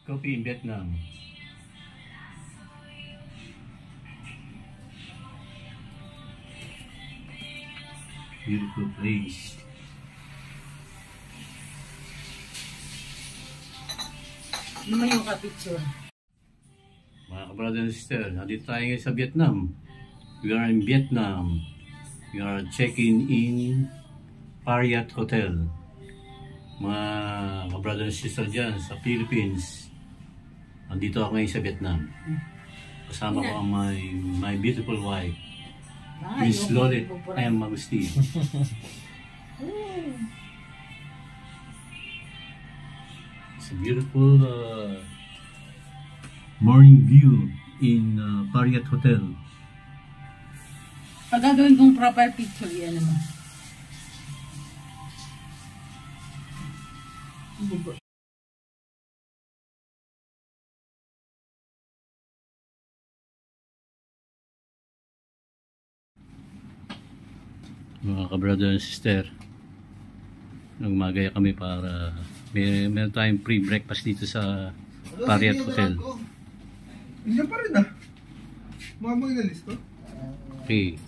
Coffee in Vietnam. Beautiful place. Naman yung kapicture. Mga ka-brother and sister, nandito tayo ngayon sa Vietnam. We are in Vietnam. We are checking in Marriott Hotel. Mga ka-brother and sister dyan sa Philippines. Nandito ako ngayon sa Vietnam. Kasama ko ang my beautiful wife, Miss Lolet M. Agustin. It's a beautiful morning view in Marriott Hotel. Pag gagawin kong proper picture, yan naman. Mga ka-brother and sister, nagmagaya kami para meron tayong free breakfast dito sa Marriott Hotel. Hindi pa rin Mga mag-inalis ko. Okay.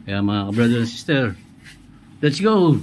Kaya mga ka-brother and sister, let's go!